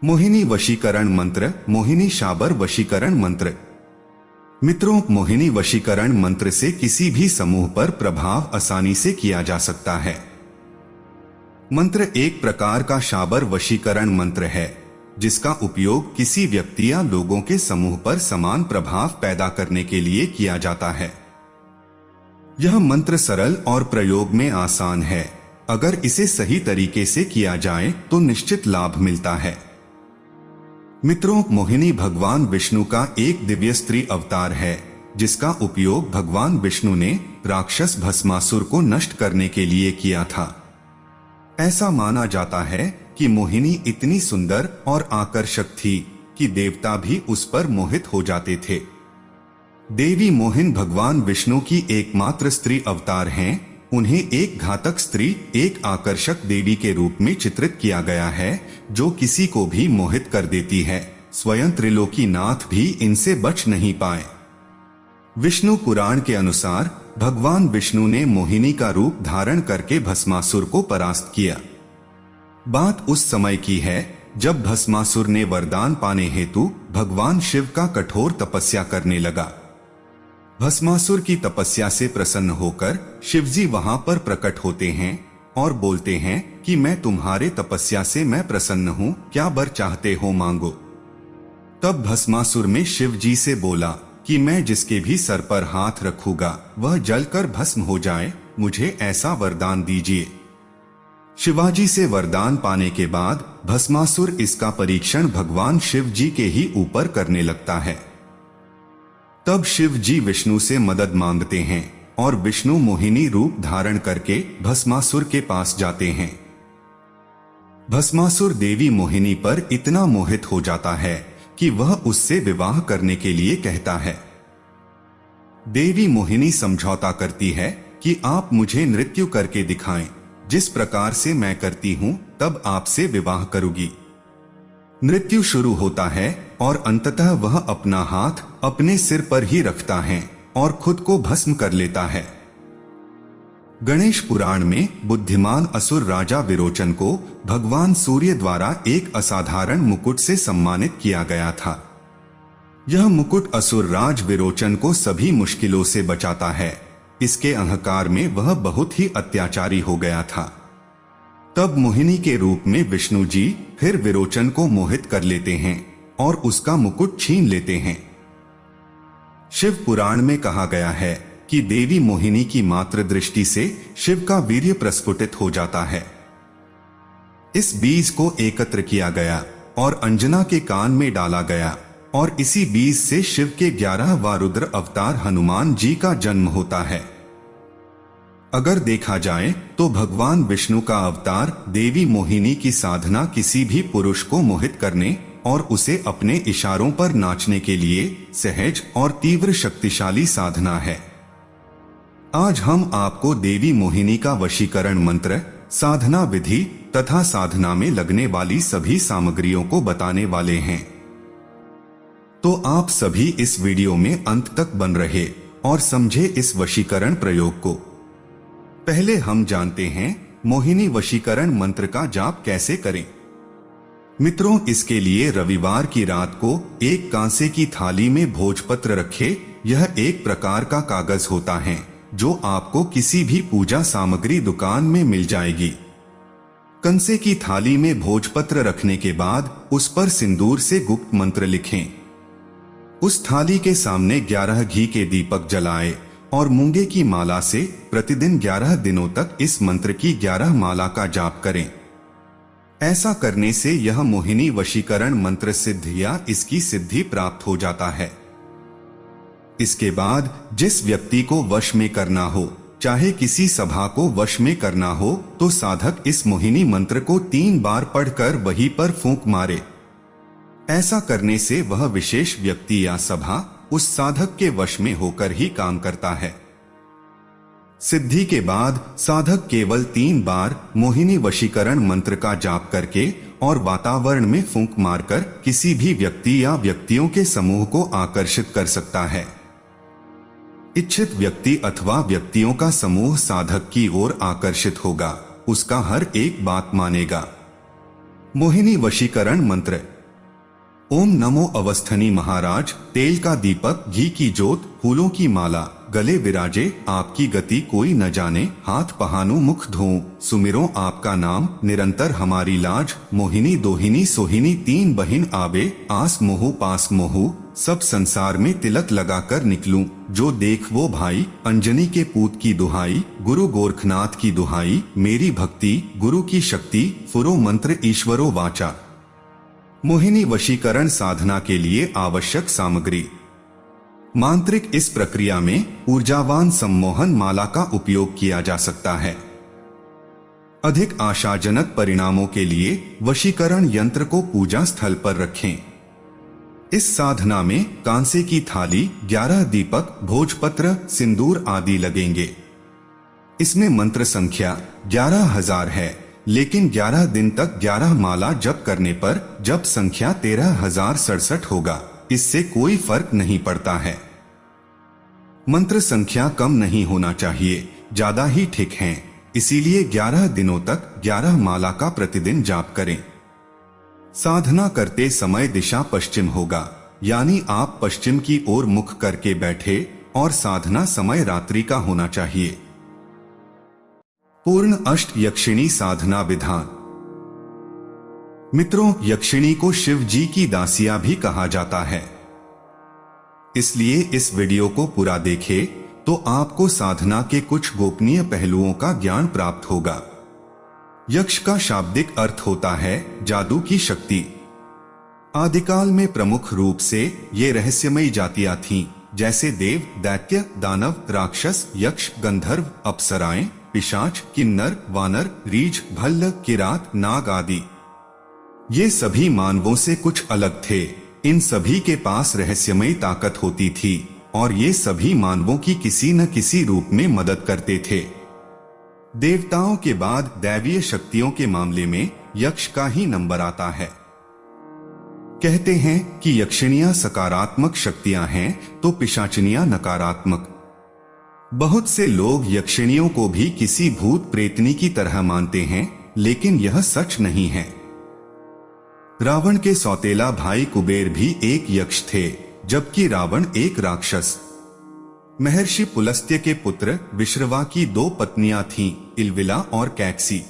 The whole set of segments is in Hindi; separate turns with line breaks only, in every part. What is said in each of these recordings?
मोहिनी वशीकरण मंत्र, मोहिनी शाबर वशीकरण मंत्र। मित्रों, मोहिनी वशीकरण मंत्र से किसी भी समूह पर प्रभाव आसानी से किया जा सकता है। मंत्र एक प्रकार का शाबर वशीकरण मंत्र है, जिसका उपयोग किसी व्यक्ति या लोगों के समूह पर समान प्रभाव पैदा करने के लिए किया जाता है। यह मंत्र सरल और प्रयोग में आसान है। अगर इसे सही तरीके से किया जाए तो निश्चित लाभ मिलता है। मित्रों, मोहिनी भगवान विष्णु का एक दिव्य स्त्री अवतार है, जिसका उपयोग भगवान विष्णु ने राक्षस भस्मासुर को नष्ट करने के लिए किया था। ऐसा माना जाता है कि मोहिनी इतनी सुंदर और आकर्षक थी कि देवता भी उस पर मोहित हो जाते थे। देवी मोहिन भगवान विष्णु की एकमात्र स्त्री अवतार हैं। उन्हें एक घातक स्त्री, एक आकर्षक देवी के रूप में चित्रित किया गया है, जो किसी को भी मोहित कर देती है। स्वयं त्रिलोकीनाथ भी इनसे बच नहीं पाए। विष्णु पुराण के अनुसार भगवान विष्णु ने मोहिनी का रूप धारण करके भस्मासुर को परास्त किया। बात उस समय की है जब भस्मासुर ने वरदान पाने हेतु भगवान शिव का कठोर तपस्या करने लगा। भस्मासुर की तपस्या से प्रसन्न होकर शिवजी वहां पर प्रकट होते हैं और बोलते हैं कि मैं तुम्हारे तपस्या से मैं प्रसन्न हूँ, क्या वर चाहते हो मांगो। तब भस्मासुर में शिवजी से बोला कि मैं जिसके भी सर पर हाथ रखूंगा वह जलकर भस्म हो जाए, मुझे ऐसा वरदान दीजिए। शिवाजी से वरदान पाने के बाद भस्मासुर इसका परीक्षण भगवान शिव जी के ही ऊपर करने लगता है। तब शिव जी विष्णु से मदद मांगते हैं और विष्णु मोहिनी रूप धारण करके भस्मासुर के पास जाते हैं। भस्मासुर देवी मोहिनी पर इतना मोहित हो जाता है कि वह उससे विवाह करने के लिए कहता है। देवी मोहिनी समझौता करती है कि आप मुझे नृत्य करके दिखाएं, जिस प्रकार से मैं करती हूं तब आपसे विवाह करूंगी। नृत्य शुरू होता है और अंततः वह अपना हाथ अपने सिर पर ही रखता है और खुद को भस्म कर लेता है। गणेश पुराण में बुद्धिमान असुर राजा विरोचन को भगवान सूर्य द्वारा एक असाधारण मुकुट से सम्मानित किया गया था। यह मुकुट असुर राज विरोचन को सभी मुश्किलों से बचाता है। इसके अहंकार में वह बहुत ही अत्याचारी हो गया था। तब मोहिनी के रूप में विष्णु जी फिर विरोचन को मोहित कर लेते हैं और उसका मुकुट छीन लेते हैं। शिव पुराण में कहा गया है कि देवी मोहिनी की मात्र दृष्टि से शिव का वीर्य प्रस्फुटित हो जाता है। इस बीज को एकत्र किया गया और अंजना के कान में डाला गया और इसी बीज से शिव के 11वां रुद्र अवतार हनुमान जी का जन्म होता है। अगर देखा जाए तो भगवान विष्णु का अवतार देवी मोहिनी की साधना किसी भी पुरुष को मोहित करने और उसे अपने इशारों पर नाचने के लिए सहज और तीव्र शक्तिशाली साधना है। आज हम आपको देवी मोहिनी का वशीकरण मंत्र, साधना विधि तथा साधना में लगने वाली सभी सामग्रियों को बताने वाले हैं। तो आप सभी इस वीडियो में अंत तक बन रहे और समझे इस वशीकरण प्रयोग को। पहले हम जानते हैं मोहिनी वशीकरण मंत्र का जाप कैसे करें। मित्रों, इसके लिए रविवार की रात को एक कांसे की थाली में भोजपत्र रखें। यह एक प्रकार का कागज होता है जो आपको किसी भी पूजा सामग्री दुकान में मिल जाएगी। कंसे की थाली में भोजपत्र रखने के बाद उस पर सिंदूर से गुप्त मंत्र लिखें। उस थाली के सामने 11 घी के दीपक जलाएं और मूंगे की माला से प्रतिदिन 11 दिनों तक इस मंत्र की 11 माला का जाप करें। ऐसा करने से यह मोहिनी वशीकरण मंत्र सिद्ध या इसकी सिद्धि प्राप्त हो जाता है। इसके बाद जिस व्यक्ति को वश में करना हो, चाहे किसी सभा को वश में करना हो, तो साधक इस मोहिनी मंत्र को 3 बार पढ़कर वहीं पर फूंक मारे। ऐसा करने से वह विशेष व्यक्ति या सभा उस साधक के वश में होकर ही काम करता है। सिद्धि के बाद साधक केवल 3 बार मोहिनी वशीकरण मंत्र का जाप करके और वातावरण में फूंक मारकर किसी भी व्यक्ति या व्यक्तियों के समूह को आकर्षित कर सकता है। इच्छित व्यक्ति अथवा व्यक्तियों का समूह साधक की ओर आकर्षित होगा, उसका हर एक बात मानेगा। मोहिनी वशीकरण मंत्र। ओम नमो अवस्थनी महाराज। तेल का दीपक, घी की जोत, फूलों की माला गले विराजे, आपकी गति कोई न जाने, हाथ पहानु मुख धोऊं, सुमिरो आपका नाम, निरंतर हमारी लाज। मोहिनी दोहिनी सोहिनी तीन बहिन आवे, आस मोहू पास मोहू, सब संसार में तिलक लगाकर निकलूं, जो देख वो भाई, अंजनी के पूत की दुहाई, गुरु गोरखनाथ की दुहाई, मेरी भक्ति गुरु की शक्ति, फुरो मंत्र ईश्वरो वाचा। मोहिनी वशीकरण साधना के लिए आवश्यक सामग्री। मांत्रिक इस प्रक्रिया में ऊर्जावान सम्मोहन माला का उपयोग किया जा सकता है। अधिक आशाजनक परिणामों के लिए वशीकरण यंत्र को पूजा स्थल पर रखें। इस साधना में कांसे की थाली, 11 दीपक, भोजपत्र, सिंदूर आदि लगेंगे। इसमें मंत्र संख्या 11,000 है, लेकिन 11 दिन तक 11 माला जप करने पर जप संख्या 13,067 होगा। इससे कोई फर्क नहीं पड़ता है। मंत्र संख्या कम नहीं होना चाहिए, ज्यादा ही ठीक है। इसीलिए 11 दिनों तक 11 माला का प्रतिदिन जाप करें। साधना करते समय दिशा पश्चिम होगा, यानी आप पश्चिम की ओर मुख करके बैठे और साधना समय रात्रि का होना चाहिए। पूर्ण अष्ट यक्षिणी साधना विधान। मित्रों, यक्षिणी को शिव जी की दासिया भी कहा जाता है, इसलिए इस वीडियो को पूरा देखें तो आपको साधना के कुछ गोपनीय पहलुओं का ज्ञान प्राप्त होगा। यक्ष का शाब्दिक अर्थ होता है जादू की शक्ति। आदिकाल में प्रमुख रूप से ये रहस्यमयी जातियां थीं, जैसे देव, दैत्य, दानव, राक्षस, यक्ष, गंधर्व, अप्सराएं, पिशाच, किन्नर, वानर, रीछ, भल्ल, किरात, नाग आदि। ये सभी मानवों से कुछ अलग थे। इन सभी के पास रहस्यमयी ताकत होती थी और ये सभी मानवों की किसी न किसी रूप में मदद करते थे। देवताओं के बाद दैवीय शक्तियों के मामले में यक्ष का ही नंबर आता है। कहते हैं कि यक्षिणियां सकारात्मक शक्तियां हैं तो पिशाचिनियां नकारात्मक। बहुत से लोग यक्षिणियों को भी किसी भूत प्रेतनी की तरह मानते हैं, लेकिन यह सच नहीं है। रावण के सौतेला भाई कुबेर भी एक यक्ष थे, जबकि रावण एक राक्षस। महर्षि पुलस्त्य के पुत्र विश्रवा की 2 पत्नियां थीं, इलविला और कैकसी।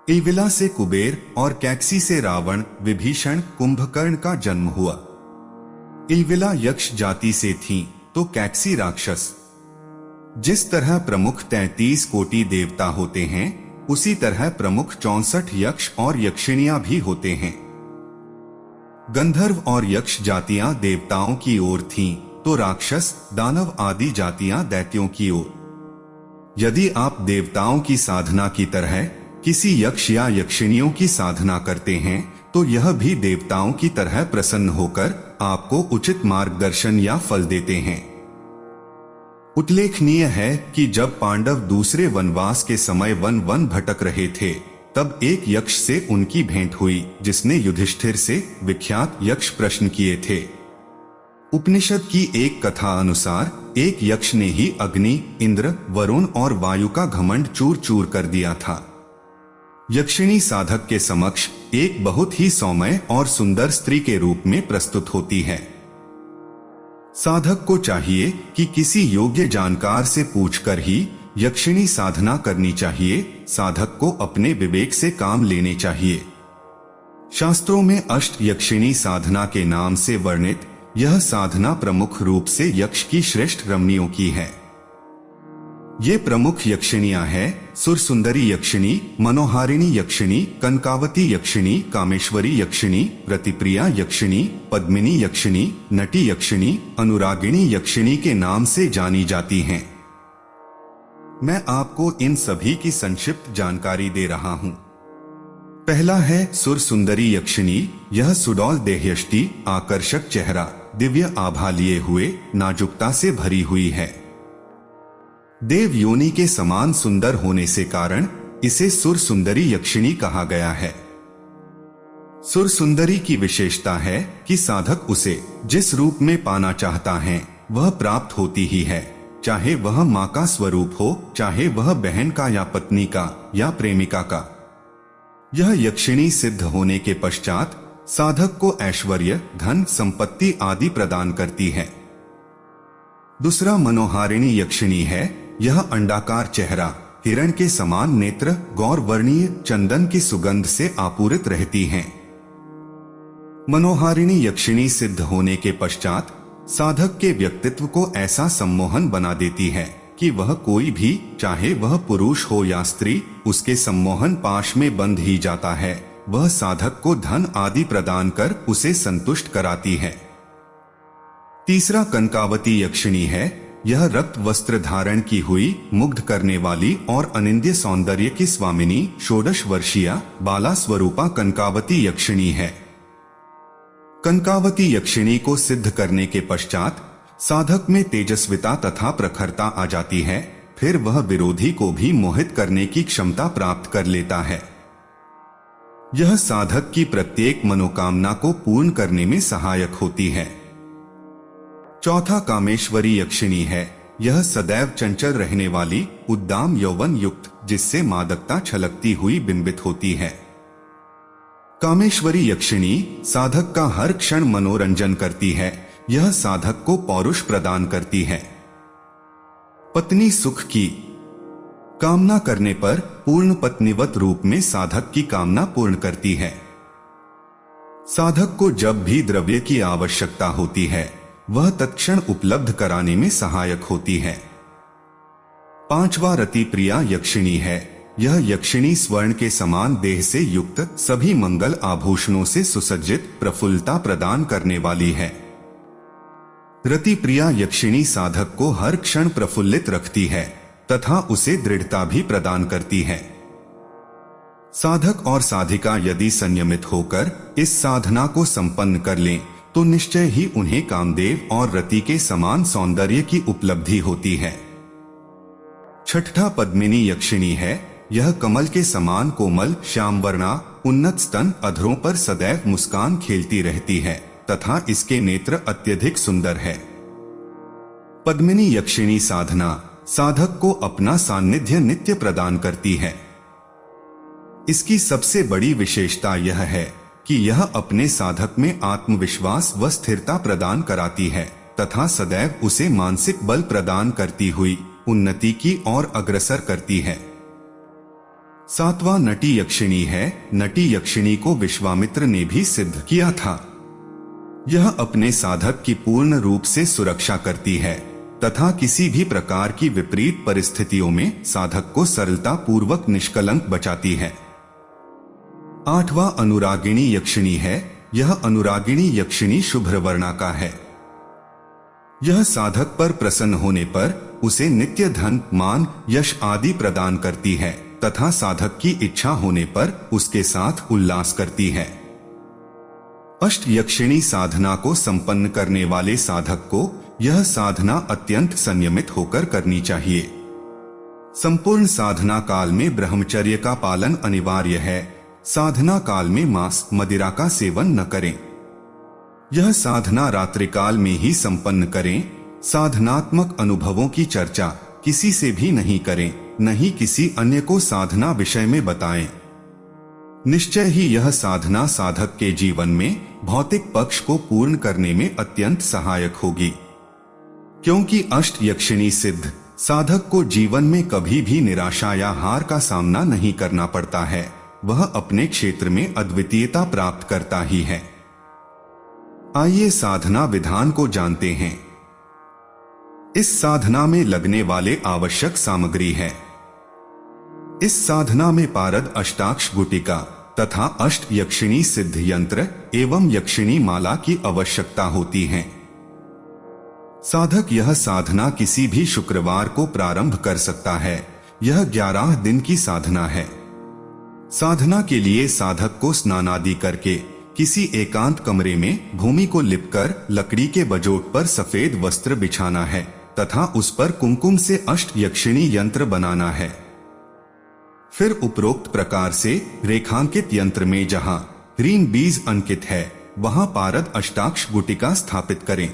इलविला से कुबेर और कैकसी से रावण, विभीषण, कुंभकर्ण का जन्म हुआ। इलविला यक्ष जाति से थीं, तो कैकसी राक्षस। जिस तरह प्रमुख 33 कोटि देवता होते हैं, उसी तरह प्रमुख 64 यक्ष और यक्षिणियां भी होते हैं। गंधर्व और यक्ष जातियां देवताओं की ओर थीं, तो राक्षस, दानव आदि जातियां दैत्यों की ओर। यदि आप देवताओं की साधना की तरह किसी यक्ष या यक्षिणियों की साधना करते हैं, तो यह भी देवताओं की तरह प्रसन्न होकर आपको उचित मार्गदर्शन या फल देते हैं। उल्लेखनीय है कि जब पांडव दूसरे वनवास के समय वन वन भटक रहे थे, तब एक यक्ष से उनकी भेंट हुई, जिसने युधिष्ठिर से विख्यात यक्ष प्रश्न किए थे। उपनिषद की एक कथा अनुसार एक यक्ष ने ही अग्नि, इंद्र, वरुण और वायु का घमंड चूर चूर कर दिया था। यक्षिणी साधक के समक्ष एक बहुत ही सौम्य और सुंदर स्त्री के रूप में प्रस्तुत होती है। साधक को चाहिए कि किसी योग्य जानकार से पूछकर ही यक्षिणी साधना करनी चाहिए। साधक को अपने विवेक से काम लेने चाहिए। शास्त्रों में अष्ट यक्षिणी साधना के नाम से वर्णित यह साधना प्रमुख रूप से यक्ष की श्रेष्ठ रमणियों की है। ये प्रमुख यक्षिणियां हैं सुरसुंदरी यक्षिणी, मनोहारिणी यक्षिणी, कनकावती यक्षिणी, कामेश्वरी यक्षिणी, प्रतिप्रिया यक्षिणी, पद्मिनी यक्षिणी, नटी यक्षिणी, अनुरागिणी यक्षिणी के नाम से जानी जाती हैं। मैं आपको इन सभी की संक्षिप्त जानकारी दे रहा हूं। पहला है सुरसुंदरी यक्षिणी। यह सुडौल देहयष्टि, आकर्षक चेहरा, दिव्य आभा लिए हुए, नाजुकता से भरी हुई है। देव योनि के समान सुंदर होने से कारण इसे सुरसुंदरी यक्षिणी कहा गया है। सुरसुंदरी की विशेषता है कि साधक उसे जिस रूप में पाना चाहता है वह प्राप्त होती ही है, चाहे वह मां का स्वरूप हो, चाहे वह बहन का या पत्नी का या प्रेमिका का। यह यक्षिणी सिद्ध होने के पश्चात साधक को ऐश्वर्य, धन, संपत्ति आदि प्रदान करती है। दूसरा मनोहारिणी यक्षिणी है। यह अंडाकार चेहरा, हिरण के समान नेत्र, गौरवर्णीय चंदन की सुगंध से आपूरित रहती हैं। मनोहारिणी यक्षिणी सिद्ध होने के पश्चात साधक के व्यक्तित्व को ऐसा सम्मोहन बना देती है कि वह कोई भी, चाहे वह पुरुष हो या स्त्री, उसके सम्मोहन पाश में बंध ही जाता है। वह साधक को धन आदि प्रदान कर उसे संतुष्ट कराती है। तीसरा कनकावती यक्षिणी है। यह रक्त वस्त्र धारण की हुई, मुग्ध करने वाली और अनिंद्य सौंदर्य की स्वामिनी, 16 वर्षीय बाला स्वरूपा कनकावती यक्षिणी है। कनकावती यक्षिणी को सिद्ध करने के पश्चात साधक में तेजस्विता तथा प्रखरता आ जाती है। फिर वह विरोधी को भी मोहित करने की क्षमता प्राप्त कर लेता है। यह साधक की प्रत्येक मनोकामना को पूर्ण करने में सहायक होती है। चौथा कामेश्वरी यक्षिणी है। यह सदैव चंचल रहने वाली, उद्दाम यौवन युक्त, जिससे मादकता छलकती हुई बिंबित होती है। कामेश्वरी यक्षिणी साधक का हर क्षण मनोरंजन करती है। यह साधक को पौरुष प्रदान करती है। पत्नी सुख की कामना करने पर पूर्ण पत्नीवत रूप में साधक की कामना पूर्ण करती है। साधक को जब भी द्रव्य की आवश्यकता होती है वह तत्क्षण उपलब्ध कराने में सहायक होती है। पांचवा रति प्रिया यक्षिणी है। यह यक्षिणी स्वर्ण के समान देह से युक्त, सभी मंगल आभूषणों से सुसज्जित, प्रफुल्लता प्रदान करने वाली है। रति प्रिया यक्षिणी साधक को हर क्षण प्रफुल्लित रखती है तथा उसे दृढ़ता भी प्रदान करती है। साधक और साधिका यदि संयमित होकर इस साधना को संपन्न कर लें तो निश्चय ही उन्हें कामदेव और रति के समान सौंदर्य की उपलब्धि होती है। छठा पद्मिनी यक्षिणी है। यह कमल के समान कोमल, श्यामवर्णा, उन्नत स्तन, अधरों पर सदैव मुस्कान खेलती रहती है तथा इसके नेत्र अत्यधिक सुंदर है। पद्मिनी यक्षिणी साधना साधक को अपना सान्निध्य नित्य प्रदान करती है। इसकी सबसे बड़ी विशेषता यह है कि यह अपने साधक में आत्मविश्वास व स्थिरता प्रदान कराती है तथा सदैव उसे मानसिक बल प्रदान करती हुई उन्नति की ओर अग्रसर करती है। सातवां नटी यक्षिणी है। नटी यक्षिणी को विश्वामित्र ने भी सिद्ध किया था। यह अपने साधक की पूर्ण रूप से सुरक्षा करती है तथा किसी भी प्रकार की विपरीत परिस्थितियों में साधक को सरलता पूर्वक निष्कलंक बचाती है। आठवां अनुरागिणी यक्षिणी है। यह अनुरागिणी यक्षिणी शुभ्रवर्णा का है। यह साधक पर प्रसन्न होने पर उसे नित्य धन, मान, यश आदि प्रदान करती है तथा साधक की इच्छा होने पर उसके साथ उल्लास करती है। अष्ट यक्षिणी साधना को संपन्न करने वाले साधक को यह साधना अत्यंत संयमित होकर करनी चाहिए। संपूर्ण साधना काल में ब्रह्मचर्य का पालन अनिवार्य है। साधना काल में मांस, मदिरा का सेवन न करें। यह साधना रात्रिकाल में ही संपन्न करें। साधनात्मक अनुभवों की चर्चा किसी से भी नहीं करें, न ही किसी अन्य को साधना विषय में बताएं। निश्चय ही यह साधना साधक के जीवन में भौतिक पक्ष को पूर्ण करने में अत्यंत सहायक होगी, क्योंकि अष्ट यक्षिणी सिद्ध साधक को जीवन में कभी भी निराशा या हार का सामना नहीं करना पड़ता है। वह अपने क्षेत्र में अद्वितीयता प्राप्त करता ही है। आइए साधना विधान को जानते हैं। इस साधना में लगने वाले आवश्यक सामग्री है। इस साधना में पारद, अष्टाक्ष गुटिका तथा अष्ट यक्षिणी सिद्ध यंत्र एवं यक्षिणी माला की आवश्यकता होती है। साधक यह साधना किसी भी शुक्रवार को प्रारंभ कर सकता है। यह 11 दिन की साधना है। साधना के लिए साधक को स्नानादि करके किसी एकांत कमरे में भूमि को लिपकर लकड़ी के बजोट पर सफेद वस्त्र बिछाना है तथा उस पर कुमकुम से अष्ट यक्षिणी यंत्र बनाना है। फिर उपरोक्त प्रकार से रेखांकित यंत्र में जहां ह्रीं बीज अंकित है वहां पारद अष्टाक्ष गुटिका स्थापित करें।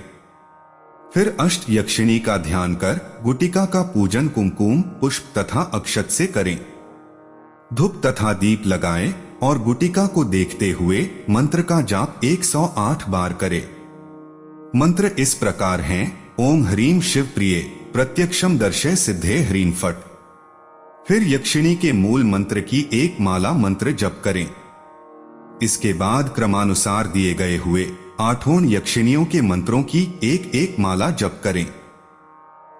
फिर अष्ट यक्षिणी का ध्यान कर गुटिका का पूजन कुमकुम, पुष्प तथा अक्षत से करें। धूप तथा दीप लगाएं और गुटिका को देखते हुए मंत्र का जाप 108 बार करें। मंत्र इस प्रकार हैं: ओम ह्रीम शिव प्रिय प्रत्यक्षम दर्शय सिद्धे ह्रीम फट। फिर यक्षिणी के मूल मंत्र की एक माला मंत्र जप करें। इसके बाद क्रमानुसार दिए गए हुए 8 यक्षिणियों के मंत्रों की एक एक माला जप करें।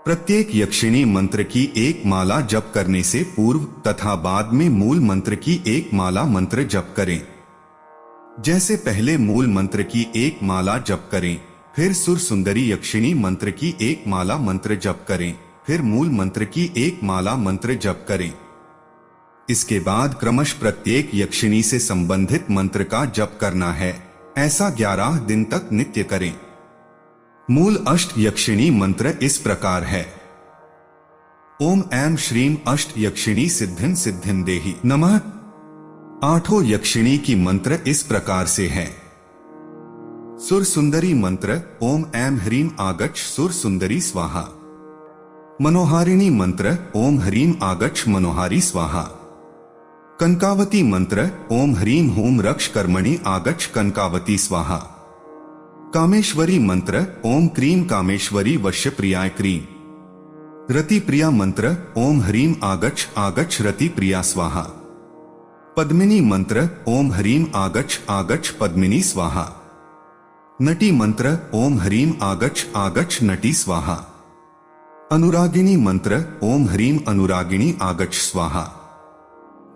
प्रत्येक यक्षिणी मंत्र की एक माला जप करने से पूर्व तथा बाद में मूल मंत्र की एक माला मंत्र जप करें। जैसे पहले मूल मंत्र की एक माला जप करें, फिर सुर सुंदरी यक्षिणी मंत्र की एक माला मंत्र जप करें, फिर मूल मंत्र की एक माला मंत्र जप करें। इसके बाद क्रमश प्रत्येक यक्षिणी से संबंधित मंत्र का जप करना है। ऐसा 11 दिन तक नित्य करें। मूल अष्ट यक्षिणी मंत्र इस प्रकार है: ओम ऐं श्रीम अष्ट यक्षिणी सिद्धिं सिद्धिं देहि नमः। 8 यक्षिणी की मंत्र इस प्रकार से है: सुर सुंदरी मंत्र ओम ऐं ह्रीम आगच्छ सुर सुंदरी स्वाहा। मनोहारिणी मंत्र ओम ह्रीम आगच्छ मनोहारी स्वाहा। कनकावती मंत्र ओम ह्रीम हूम रक्ष कर्मणि आगच्छ कनकावती स्वाहा। कामेश्वरी मंत्र ओम क्रीम कामेश्वरी वश्य प्रियाय क्रीम। रति प्रिया मंत्र ओम ह्रीम आगच्छ आगच्छ रति प्रिया स्वाहा। पद्मिनी मंत्र ओम ह्रीम आगच्छ आगच्छ पद्मिनी स्वाहा। नटी मंत्र ओम ह्रीम आगच्छ आगच्छ नटी स्वाहा। अनुरागिणी मंत्र ओम ह्रीम अनुरागिणी आगच्छ स्वाहा।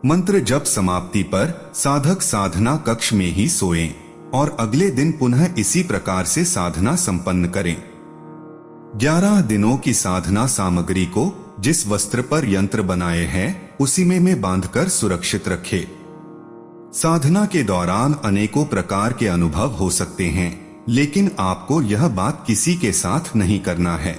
मंत्र जप समाप्ति पर साधक साधना कक्ष में ही सोएं और अगले दिन पुनः इसी प्रकार से साधना संपन्न करें। 11 दिनों की साधना सामग्री को जिस वस्त्र पर यंत्र बनाए हैं उसी में बांधकर सुरक्षित रखें। साधना के दौरान अनेकों प्रकार के अनुभव हो सकते हैं, लेकिन आपको यह बात किसी के साथ नहीं करना है।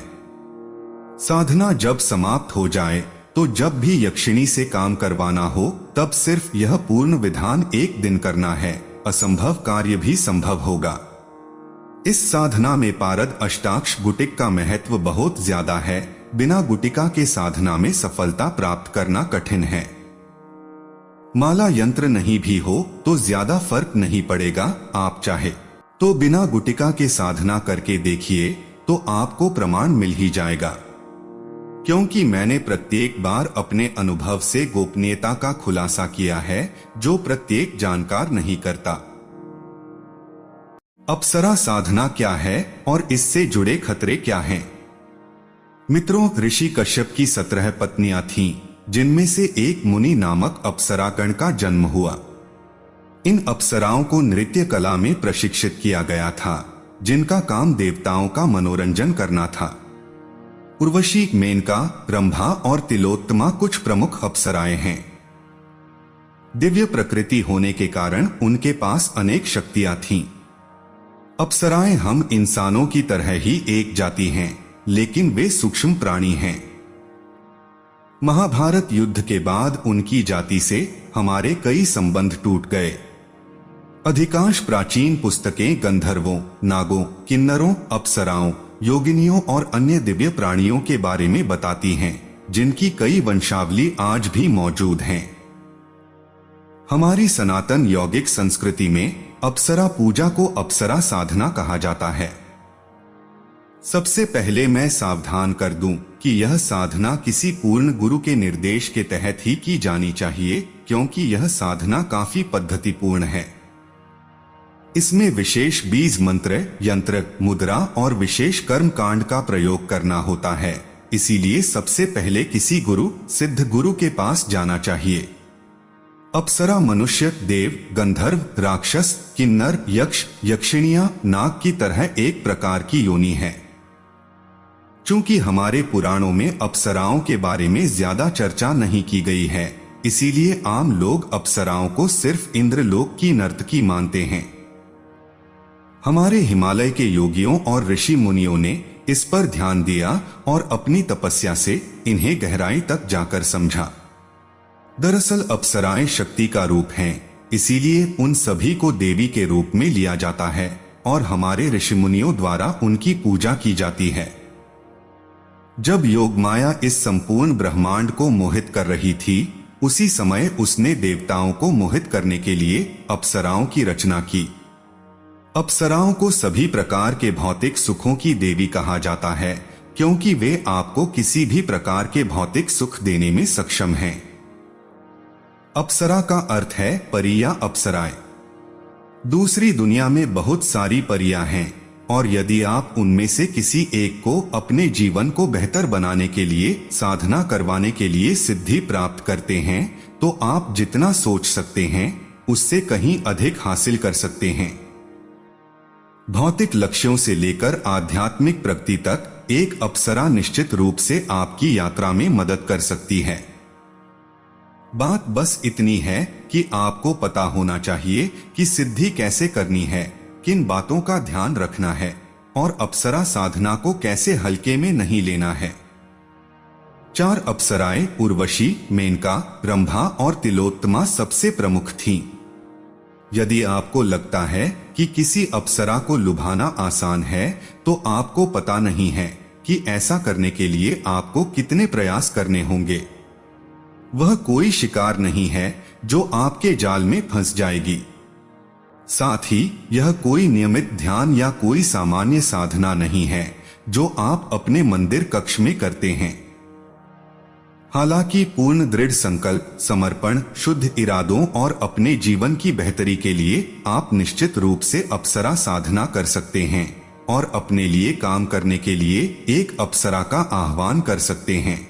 साधना जब समाप्त हो जाए तो जब भी यक्षिणी से काम करवाना हो तब सिर्फ यह पूर्ण विधान 1 दिन करना है, असंभव कार्य भी संभव होगा। इस साधना में पारद अष्टाक्ष गुटिक का महत्व बहुत ज्यादा है। बिना गुटिका के साधना में सफलता प्राप्त करना कठिन है। माला यंत्र नहीं भी हो तो ज्यादा फर्क नहीं पड़ेगा। आप चाहे तो बिना गुटिका के साधना करके देखिए तो आपको प्रमाण मिल ही जाएगा, क्योंकि मैंने प्रत्येक बार अपने अनुभव से गोपनीयता का खुलासा किया है जो प्रत्येक जानकार नहीं करता। अप्सरा साधना क्या है और इससे जुड़े खतरे क्या हैं? मित्रों, ऋषि कश्यप की 17 पत्नियां थीं, जिनमें से एक मुनि नामक अप्सरागण का जन्म हुआ। इन अप्सराओं को नृत्य कला में प्रशिक्षित किया गया था, जिनका काम देवताओं का मनोरंजन करना था। उर्वशी, मेनका, रंभा और तिलोत्तमा कुछ प्रमुख अप्सराएं हैं। दिव्य प्रकृति होने के कारण उनके पास अनेक शक्तियां थीं। अप्सराएं हम इंसानों की तरह ही एक जाति हैं, लेकिन वे सूक्ष्म प्राणी हैं। महाभारत युद्ध के बाद उनकी जाति से हमारे कई संबंध टूट गए। अधिकांश प्राचीन पुस्तकें गंधर्वों, नागों, किन्नरों, अप्सराओं, योगिनियों और अन्य दिव्य प्राणियों के बारे में बताती हैं, जिनकी कई वंशावली आज भी मौजूद हैं। हमारी सनातन यौगिक संस्कृति में अप्सरा पूजा को अप्सरा साधना कहा जाता है। सबसे पहले मैं सावधान कर दूं कि यह साधना किसी पूर्ण गुरु के निर्देश के तहत ही की जानी चाहिए, क्योंकि यह साधना काफी पद्धतिपूर्ण है। इसमें विशेष बीज मंत्र, यंत्र, मुद्रा और विशेष कर्म कांड का प्रयोग करना होता है। इसीलिए सबसे पहले किसी गुरु, सिद्ध गुरु के पास जाना चाहिए। अप्सरा मनुष्य, देव, गंधर्व, राक्षस, किन्नर, यक्ष, यक्षिणियां, नाग की तरह एक प्रकार की योनि है। चूंकि हमारे पुराणों में अप्सराओं के बारे में ज्यादा चर्चा नहीं की गई है, इसीलिए आम लोग अप्सराओं को सिर्फ इंद्रलोक की नर्तकी मानते हैं। हमारे हिमालय के योगियों और ऋषि मुनियों ने इस पर ध्यान दिया और अपनी तपस्या से इन्हें गहराई तक जाकर समझा। दरअसल अप्सराएं शक्ति का रूप हैं, इसीलिए उन सभी को देवी के रूप में लिया जाता है और हमारे ऋषि मुनियों द्वारा उनकी पूजा की जाती है। जब योगमाया इस संपूर्ण ब्रह्मांड को मोहित कर रही थी, उसी समय उसने देवताओं को मोहित करने के लिए अप्सराओं की रचना की। अप्सराओं को सभी प्रकार के भौतिक सुखों की देवी कहा जाता है, क्योंकि वे आपको किसी भी प्रकार के भौतिक सुख देने में सक्षम हैं। अप्सरा का अर्थ है परी या अप्सराएं। दूसरी दुनिया में बहुत सारी परियां हैं, और यदि आप उनमें से किसी एक को अपने जीवन को बेहतर बनाने के लिए साधना करवाने के लिए सिद्धि प्राप्त करते हैं, तो आप जितना सोच सकते हैं उससे कहीं अधिक हासिल कर सकते हैं। भौतिक लक्ष्यों से लेकर आध्यात्मिक प्रगति तक एक अप्सरा निश्चित रूप से आपकी यात्रा में मदद कर सकती है। बात बस इतनी है कि आपको पता होना चाहिए कि सिद्धि कैसे करनी है, किन बातों का ध्यान रखना है और अप्सरा साधना को कैसे हल्के में नहीं लेना है। 4 अप्सराएं उर्वशी, मेनका, रंभा और तिलोत्तमा सबसे प्रमुख थीं। यदि आपको लगता है कि किसी अप्सरा को लुभाना आसान है, तो आपको पता नहीं है कि ऐसा करने के लिए आपको कितने प्रयास करने होंगे। वह कोई शिकार नहीं है जो आपके जाल में फंस जाएगी। साथ ही यह कोई नियमित ध्यान या कोई सामान्य साधना नहीं है जो आप अपने मंदिर कक्ष में करते हैं। हालांकि पूर्ण दृढ़ संकल्प, समर्पण, शुद्ध इरादों और अपने जीवन की बेहतरी के लिए आप निश्चित रूप से अप्सरा साधना कर सकते हैं और अपने लिए काम करने के लिए एक अप्सरा का आह्वान कर सकते हैं।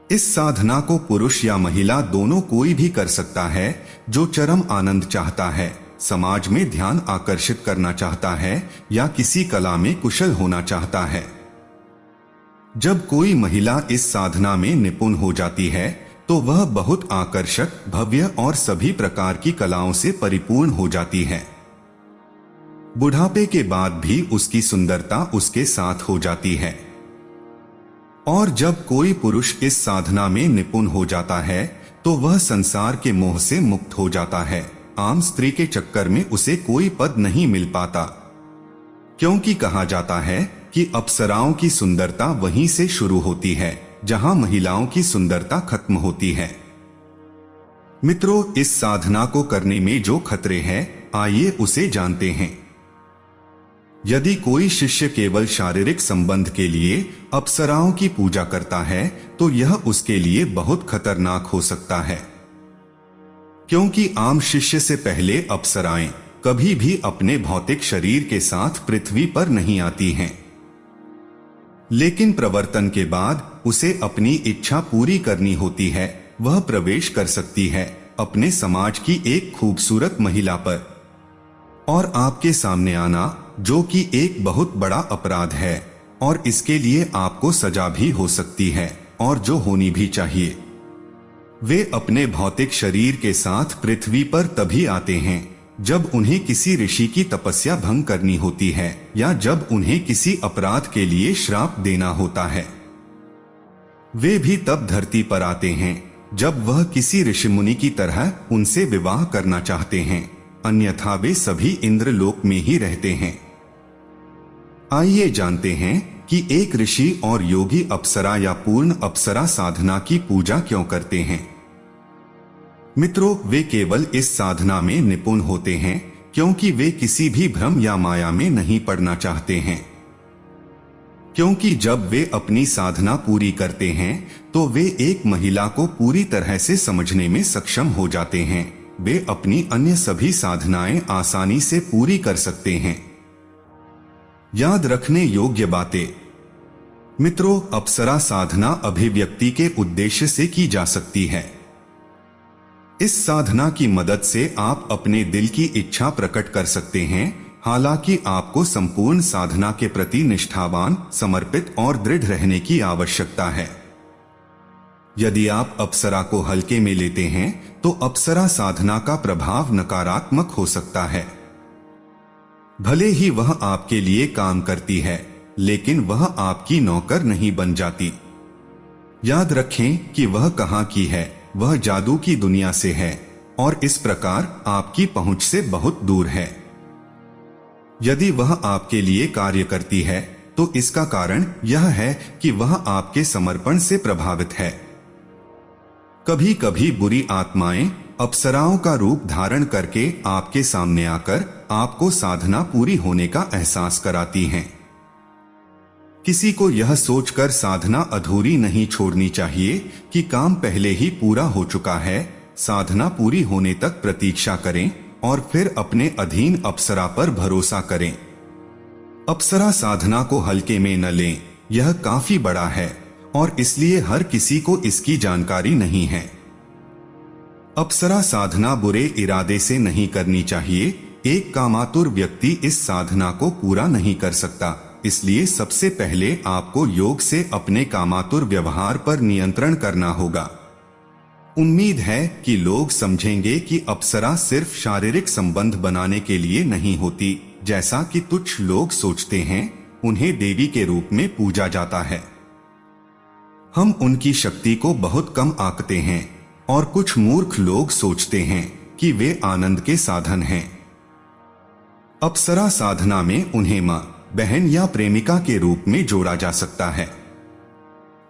इस साधना को पुरुष या महिला दोनों कोई भी कर सकता है जो चरम आनंद चाहता है, समाज में ध्यान आकर्षित करना चाहता है या किसी कला में कुशल होना चाहता है। जब कोई महिला इस साधना में निपुण हो जाती है तो वह बहुत आकर्षक, भव्य और सभी प्रकार की कलाओं से परिपूर्ण हो जाती है। बुढ़ापे के बाद भी उसकी सुंदरता उसके साथ हो जाती है। और जब कोई पुरुष इस साधना में निपुण हो जाता है तो वह संसार के मोह से मुक्त हो जाता है। आम स्त्री के चक्कर में उसे कोई पद नहीं मिल पाता, क्योंकि कहा जाता है कि अप्सराओं की सुंदरता वहीं से शुरू होती है जहां महिलाओं की सुंदरता खत्म होती है। मित्रों, इस साधना को करने में जो खतरे हैं, आइए उसे जानते हैं। यदि कोई शिष्य केवल शारीरिक संबंध के लिए अप्सराओं की पूजा करता है तो यह उसके लिए बहुत खतरनाक हो सकता है, क्योंकि आम शिष्य से पहले अप्सराएं कभी भी अपने भौतिक शरीर के साथ पृथ्वी पर नहीं आती हैं। लेकिन प्रवर्तन के बाद उसे अपनी इच्छा पूरी करनी होती है। वह प्रवेश कर सकती है अपने समाज की एक खूबसूरत महिला पर, और आपके सामने आना, जो कि एक बहुत बड़ा अपराध है और इसके लिए आपको सजा भी हो सकती है और जो होनी भी चाहिए। वे अपने भौतिक शरीर के साथ पृथ्वी पर तभी आते हैं जब उन्हें किसी ऋषि की तपस्या भंग करनी होती है या जब उन्हें किसी अपराध के लिए श्राप देना होता है। वे भी तब धरती पर आते हैं जब वह किसी ऋषिमुनि की तरह उनसे विवाह करना चाहते हैं, अन्यथा वे सभी इंद्रलोक में ही रहते हैं। आइए जानते हैं कि एक ऋषि और योगी अप्सरा या पूर्ण अप्सरा साधना की पूजा क्यों करते हैं। मित्रों, वे केवल इस साधना में निपुण होते हैं क्योंकि वे किसी भी भ्रम या माया में नहीं पड़ना चाहते हैं। क्योंकि जब वे अपनी साधना पूरी करते हैं तो वे एक महिला को पूरी तरह से समझने में सक्षम हो जाते हैं। वे अपनी अन्य सभी साधनाएं आसानी से पूरी कर सकते हैं। याद रखने योग्य बातें। मित्रों, अप्सरा साधना अभिव्यक्ति के उद्देश्य से की जा सकती है। इस साधना की मदद से आप अपने दिल की इच्छा प्रकट कर सकते हैं। हालांकि आपको संपूर्ण साधना के प्रति निष्ठावान, समर्पित और दृढ़ रहने की आवश्यकता है। यदि आप अप्सरा को हल्के में लेते हैं तो अप्सरा साधना का प्रभाव नकारात्मक हो सकता है। भले ही वह आपके लिए काम करती है, लेकिन वह आपकी नौकर नहीं बन जाती। याद रखें कि वह कहाँ की है, वह जादू की दुनिया से है और इस प्रकार आपकी पहुंच से बहुत दूर है। यदि वह आपके लिए कार्य करती है तो इसका कारण यह है कि वह आपके समर्पण से प्रभावित है। कभी कभी बुरी आत्माएं अप्सराओं का रूप धारण करके आपके सामने आकर आपको साधना पूरी होने का एहसास कराती हैं। किसी को यह सोचकर साधना अधूरी नहीं छोड़नी चाहिए कि काम पहले ही पूरा हो चुका है। साधना पूरी होने तक प्रतीक्षा करें और फिर अपने अधीन अप्सरा पर भरोसा करें। अप्सरा साधना को हल्के में न लें, यह काफी बड़ा है और इसलिए हर किसी को इसकी जानकारी नहीं है। अप्सरा साधना बुरे इरादे से नहीं करनी चाहिए। एक कामातुर व्यक्ति इस साधना को पूरा नहीं कर सकता, इसलिए सबसे पहले आपको योग से अपने कामातुर व्यवहार पर नियंत्रण करना होगा। उम्मीद है कि लोग समझेंगे कि अप्सरा सिर्फ शारीरिक संबंध बनाने के लिए नहीं होती, जैसा कि तुच्छ लोग सोचते हैं। उन्हें देवी के रूप में पूजा जाता है। हम उनकी शक्ति को बहुत कम आंकते हैं और कुछ मूर्ख लोग सोचते हैं कि वे आनंद के साधन हैं। अप्सरा साधना में उन्हें मां, बहन या प्रेमिका के रूप में जोड़ा जा सकता है।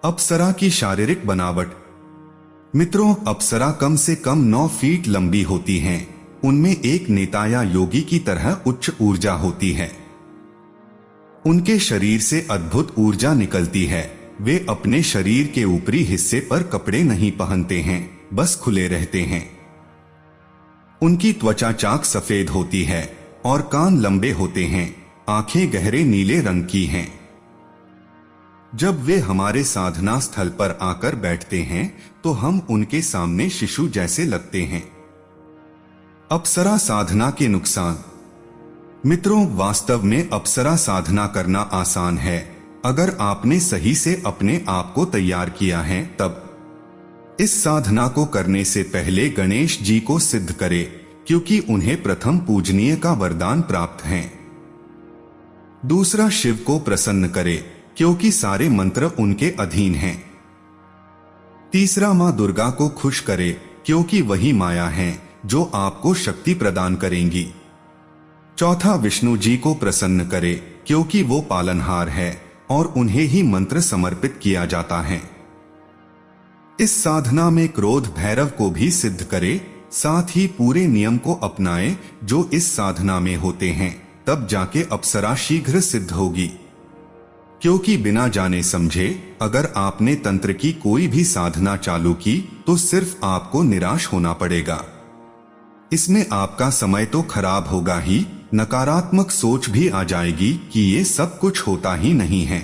अप्सरा की शारीरिक बनावट। मित्रों, अप्सरा कम से कम 9 फीट लंबी होती हैं। उनमें एक नेता या योगी की तरह उच्च ऊर्जा होती है। उनके शरीर से अद्भुत ऊर्जा निकलती है। वे अपने शरीर के ऊपरी हिस्से पर कपड़े नहीं पहनते हैं, बस खुले रहते हैं। उनकी त्वचा चाक सफेद होती है और कान लंबे होते हैं। आंखें गहरे नीले रंग की हैं। जब वे हमारे साधना स्थल पर आकर बैठते हैं तो हम उनके सामने शिशु जैसे लगते हैं। अप्सरा साधना के नुकसान। मित्रों, वास्तव में अप्सरा साधना करना आसान है अगर आपने सही से अपने आप को तैयार किया है तब। इस साधना को करने से पहले गणेश जी को सिद्ध करें, क्योंकि उन्हें प्रथम पूजनीय का वरदान प्राप्त है। दूसरा, शिव को प्रसन्न करे, क्योंकि सारे मंत्र उनके अधीन हैं। तीसरा, मां दुर्गा को खुश करे, क्योंकि वही माया है जो आपको शक्ति प्रदान करेंगी। चौथा, विष्णु जी को प्रसन्न करे, क्योंकि वो पालनहार है और उन्हें ही मंत्र समर्पित किया जाता है। इस साधना में क्रोध भैरव को भी सिद्ध करे, साथ ही पूरे नियम को अपनाए जो इस साधना में होते हैं, तब जाके अप्सरा शीघ्र सिद्ध होगी। क्योंकि बिना जाने समझे अगर आपने तंत्र की कोई भी साधना चालू की तो सिर्फ आपको निराश होना पड़ेगा। इसमें आपका समय तो खराब होगा ही, नकारात्मक सोच भी आ जाएगी कि ये सब कुछ होता ही नहीं है।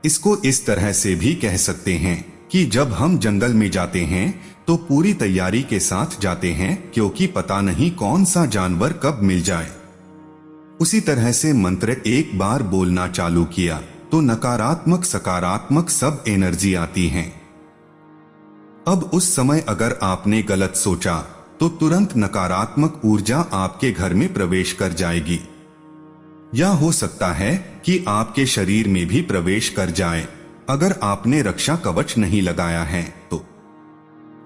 इसको इस तरह से भी कह सकते हैं कि जब हम जंगल में जाते हैं तो पूरी तैयारी के साथ जाते हैं, क्योंकि पता नहीं कौन सा जानवर कब मिल जाए। उसी तरह से मंत्र एक बार बोलना चालू किया तो नकारात्मक सकारात्मक सब एनर्जी आती हैं। अब उस समय अगर आपने गलत सोचा तो तुरंत नकारात्मक ऊर्जा आपके घर में प्रवेश कर जाएगी, या हो सकता है कि आपके शरीर में भी प्रवेश कर जाए अगर आपने रक्षा कवच नहीं लगाया है तो।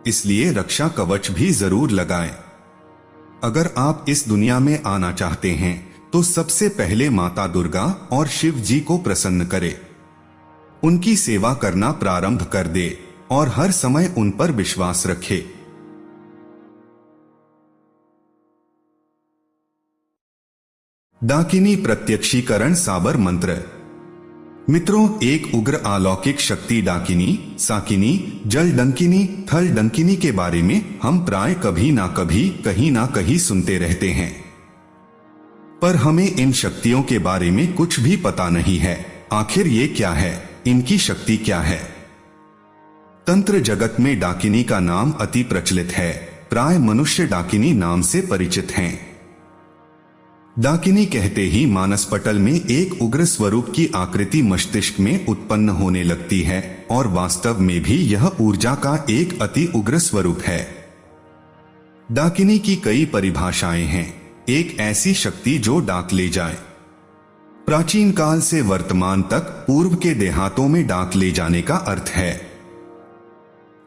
इसलिए रक्षा कवच भी जरूर लगाएं। अगर आप इस दुनिया में आना चाहते हैं तो सबसे पहले माता दुर्गा और शिव जी को प्रसन्न करें। उनकी सेवा करना प्रारंभ कर दे और हर समय उन पर विश्वास रखे। डाकिनी प्रत्यक्षीकरण साबर मंत्र। मित्रों, एक उग्र अलौकिक शक्ति डाकिनी, साकिनी, जल डंकिनी, थल डंकिनी के बारे में हम प्राय कभी ना कभी कहीं ना कहीं सुनते रहते हैं, पर हमें इन शक्तियों के बारे में कुछ भी पता नहीं है। आखिर ये क्या है, इनकी शक्ति क्या है? तंत्र जगत में डाकिनी का नाम अति प्रचलित है। प्राय मनुष्य डाकिनी नाम से परिचित हैं। डाकिनी कहते ही मानस पटल में एक उग्र स्वरूप की आकृति मस्तिष्क में उत्पन्न होने लगती है और वास्तव में भी यह ऊर्जा का एक अति उग्र स्वरूप है। डाकिनी की कई परिभाषाएं हैं। एक ऐसी शक्ति जो डाक ले जाए। प्राचीन काल से वर्तमान तक पूर्व के देहातों में डाक ले जाने का अर्थ है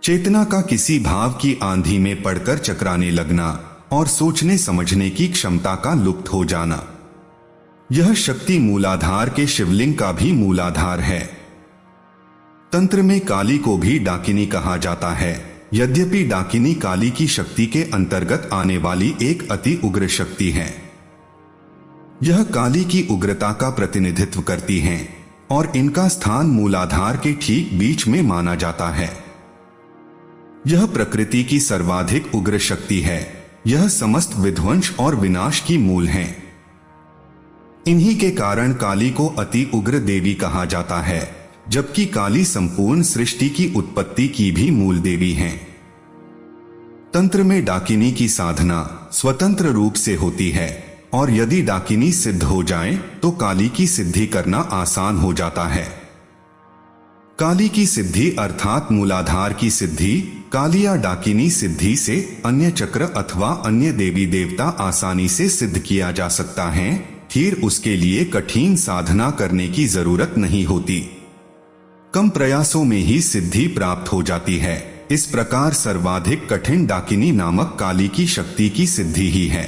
चेतना का किसी भाव की आंधी में पड़कर चकराने लगना और सोचने समझने की क्षमता का लुप्त हो जाना। यह शक्ति मूलाधार के शिवलिंग का भी मूलाधार है। तंत्र में काली को भी डाकिनी कहा जाता है। यद्यपि डाकिनी काली की शक्ति के अंतर्गत आने वाली एक अति उग्र शक्ति है। यह काली की उग्रता का प्रतिनिधित्व करती हैं और इनका स्थान मूलाधार के ठीक बीच में माना जाता है। यह प्रकृति की सर्वाधिक उग्र शक्ति है। यह समस्त विध्वंस और विनाश की मूल है। इन्हीं के कारण काली को अति उग्र देवी कहा जाता है, जबकि काली संपूर्ण सृष्टि की उत्पत्ति की भी मूल देवी हैं। तंत्र में डाकिनी की साधना स्वतंत्र रूप से होती है और यदि डाकिनी सिद्ध हो जाए तो काली की सिद्धि करना आसान हो जाता है। काली की सिद्धि अर्थात मूलाधार की सिद्धि काली या डाकिनी सिद्धि से अन्य चक्र अथवा अन्य देवी देवता आसानी से सिद्ध किया जा सकता है। फिर उसके लिए कठिन साधना करने की जरूरत नहीं होती। कम प्रयासों में ही सिद्धि प्राप्त हो जाती है। इस प्रकार सर्वाधिक कठिन डाकिनी नामक काली की शक्ति की सिद्धि ही है।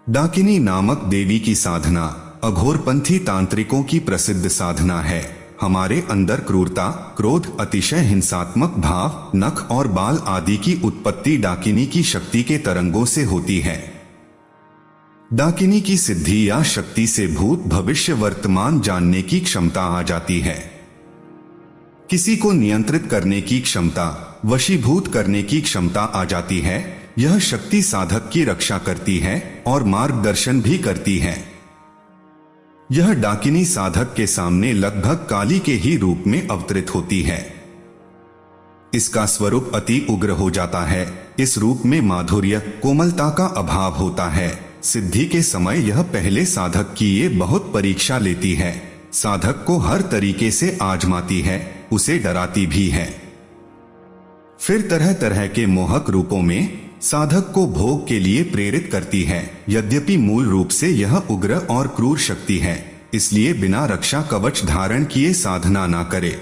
डाकिनी नामक देवी की साधना अघोरपंथी तांत्रिकों की प्रसिद्ध साधना है। हमारे अंदर क्रूरता, क्रोध, अतिशय हिंसात्मक भाव, नख और बाल आदि की उत्पत्ति डाकिनी की शक्ति के तरंगों से होती है। डाकिनी की सिद्धि या शक्ति से भूत, भविष्य, वर्तमान जानने की क्षमता आ जाती है। किसी को नियंत्रित करने की क्षमता, वशीभूत करने की क्षमता आ जाती है। यह शक्ति साधक की रक्षा करती है और मार्गदर्शन भी करती है। यह डाकिनी साधक के सामने लगभग काली के ही रूप में अवतरित होती है। इसका स्वरूप अति उग्र हो जाता है। इस रूप में माधुर्य, कोमलता का अभाव होता है। सिद्धि के समय यह पहले साधक की ये बहुत परीक्षा लेती है। साधक को हर तरीके से आजमाती है, उसे डराती भी है। फिर तरह तरह के मोहक रूपों में साधक को भोग के लिए प्रेरित करती है। यद्यपि मूल रूप से यह उग्र और क्रूर शक्ति है, इसलिए बिना रक्षा कवच धारण किए साधना ना करे।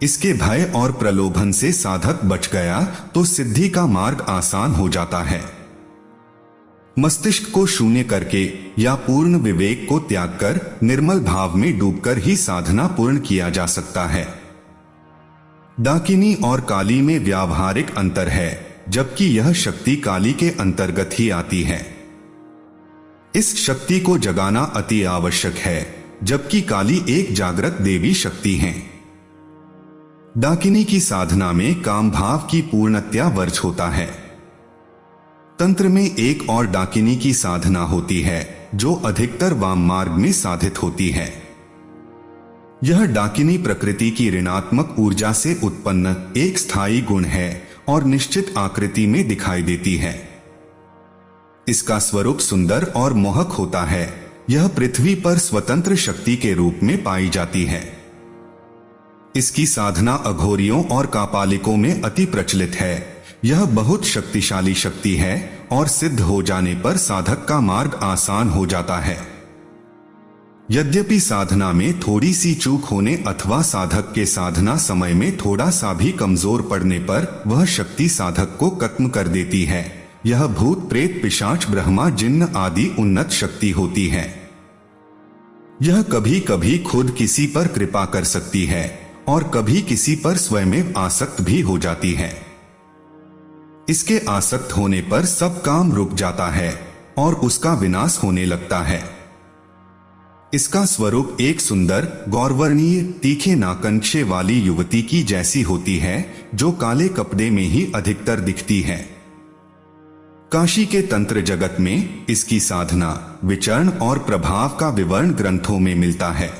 इसके भय और प्रलोभन से साधक बच गया तो सिद्धि का मार्ग आसान हो जाता है। मस्तिष्क को शून्य करके या पूर्ण विवेक को त्याग कर निर्मल भाव में डूबकर ही साधना पूर्ण किया जा सकता है। डाकिनी और काली में व्यावहारिक अंतर है, जबकि यह शक्ति काली के अंतर्गत ही आती है। इस शक्ति को जगाना अति आवश्यक है, जबकि काली एक जागृत देवी शक्ति है। डाकिनी की साधना में काम भाव की पूर्णतया वर्ज होता है। तंत्र में एक और डाकिनी की साधना होती है जो अधिकतर वाम मार्ग में साधित होती है। यह डाकिनी प्रकृति की ऋणात्मक ऊर्जा से उत्पन्न एक स्थायी गुण है और निश्चित आकृति में दिखाई देती है। इसका स्वरूप सुंदर और मोहक होता है। यह पृथ्वी पर स्वतंत्र शक्ति के रूप में पाई जाती है। इसकी साधना अघोरियों और कापालिकों में अति प्रचलित है। यह बहुत शक्तिशाली शक्ति है और सिद्ध हो जाने पर साधक का मार्ग आसान हो जाता है। यद्यपि साधना में थोड़ी सी चूक होने अथवा साधक के साधना समय में थोड़ा सा भी कमजोर पड़ने पर वह शक्ति साधक को खत्म कर देती है। यह भूत, प्रेत, पिशाच, ब्रह्मा, जिन्न आदि उन्नत शक्ति होती है। यह कभी कभी खुद किसी पर कृपा कर सकती है और कभी किसी पर स्वयं आसक्त भी हो जाती है। इसके आसक्त होने पर सब काम रुक जाता है और उसका विनाश होने लगता है। इसका स्वरूप एक सुंदर, गौरवर्णीय, तीखे नाकंशे वाली युवती की जैसी होती है जो काले कपड़े में ही अधिकतर दिखती है। काशी के तंत्र जगत में इसकी साधना, विचरण और प्रभाव का विवरण ग्रंथों में मिलता है।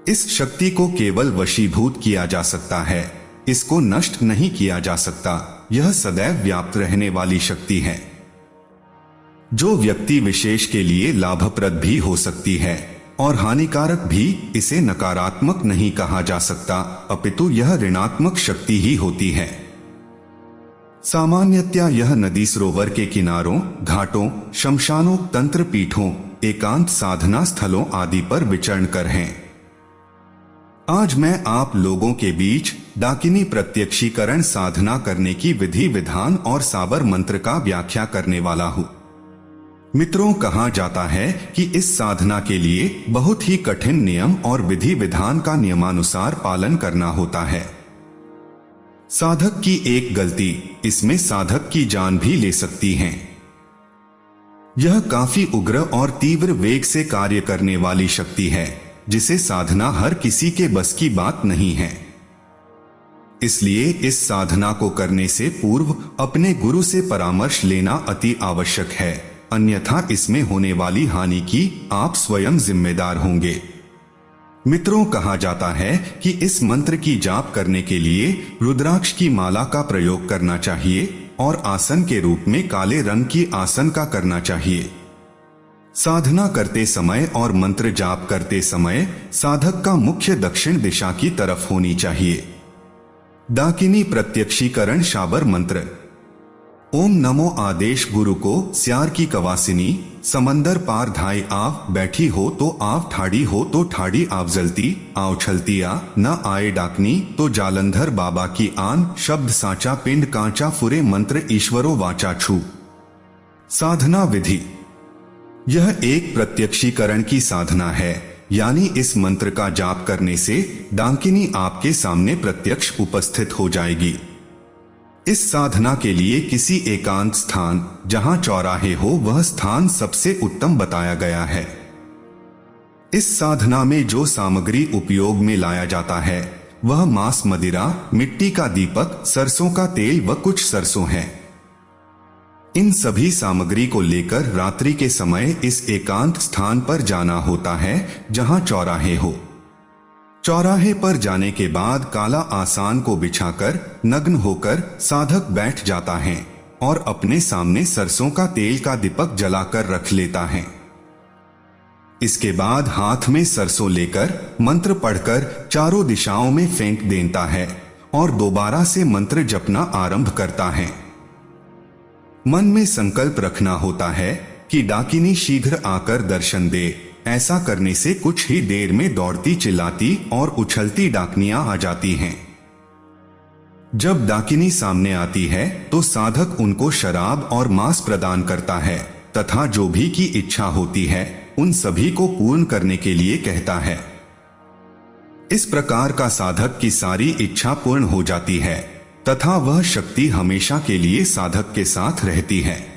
इस शक्ति को केवल वशीभूत किया जा सकता है, इसको नष्ट नहीं किया जा सकता। यह सदैव व्याप्त रहने वाली शक्ति है जो व्यक्ति विशेष के लिए लाभप्रद भी हो सकती है और हानिकारक भी। इसे नकारात्मक नहीं कहा जा सकता, अपितु यह ऋणात्मक शक्ति ही होती है। सामान्यतया यह नदी सरोवर के किनारों, घाटों, शमशानों, तंत्र पीठों, एकांत साधना स्थलों आदि पर विचरण कर हैं। आज मैं आप लोगों के बीच डाकिनी प्रत्यक्षीकरण साधना करने की विधि विधान और साबर मंत्र का व्याख्या करने वाला हूँ। मित्रों, कहा जाता है कि इस साधना के लिए बहुत ही कठिन नियम और विधि विधान का नियमानुसार पालन करना होता है। साधक की एक गलती इसमें साधक की जान भी ले सकती है। यह काफी उग्र और तीव्र वेग से कार्य करने वाली शक्ति है, जिसे साधना हर किसी के बस की बात नहीं है। इसलिए इस साधना को करने से पूर्व अपने गुरु से परामर्श लेना अति आवश्यक है, अन्यथा इसमें होने वाली हानि की आप स्वयं जिम्मेदार होंगे। मित्रों, कहा जाता है कि इस मंत्र की जाप करने के लिए रुद्राक्ष की माला का प्रयोग करना चाहिए और आसन के रूप में काले रंग की आसन का करना चाहिए। साधना करते समय और मंत्र जाप करते समय साधक का मुख्य दक्षिण दिशा की तरफ होनी चाहिए। डाकिनी प्रत्यक्षीकरण शाबर मंत्र। ओम नमो आदेश गुरु को स्यार की कवासिनी, समंदर पार धाई आव बैठी हो तो आव ठाड़ी हो तो ठाड़ी आव जलती आव छलतिया न आए डाकनी तो जालंधर बाबा की आन शब्द साचा पिंड कांचा फुरे मंत्र ईश्वरो वाचा छू। साधना विधि। यह एक प्रत्यक्षीकरण की साधना है, यानी इस मंत्र का जाप करने से डाकिनी आपके सामने प्रत्यक्ष उपस्थित हो जाएगी। इस साधना के लिए किसी एकांत स्थान जहां चौराहे हो वह स्थान सबसे उत्तम बताया गया है। इस साधना में जो सामग्री उपयोग में लाया जाता है वह मांस, मदिरा, मिट्टी का दीपक, सरसों का तेल व कुछ सरसों है। इन सभी सामग्री को लेकर रात्रि के समय इस एकांत स्थान पर जाना होता है जहां चौराहे हो। चौराहे पर जाने के बाद काला आसान को बिछाकर नग्न होकर साधक बैठ जाता है और अपने सामने सरसों का तेल का दीपक जलाकर रख लेता है। इसके बाद हाथ में सरसों लेकर मंत्र पढ़कर चारों दिशाओं में फेंक देता है और दोबारा से मंत्र जपना आरंभ करता है। मन में संकल्प रखना होता है कि डाकिनी शीघ्र आकर दर्शन दे। ऐसा करने से कुछ ही देर में दौड़ती, चिल्लाती और उछलती डाकनियां आ जाती हैं। जब डाकिनी सामने आती है तो साधक उनको शराब और मांस प्रदान करता है तथा जो भी की इच्छा होती है उन सभी को पूर्ण करने के लिए कहता है। इस प्रकार का साधक की सारी इच्छा पूर्ण हो जाती है तथा वह शक्ति हमेशा के लिए साधक के साथ रहती है।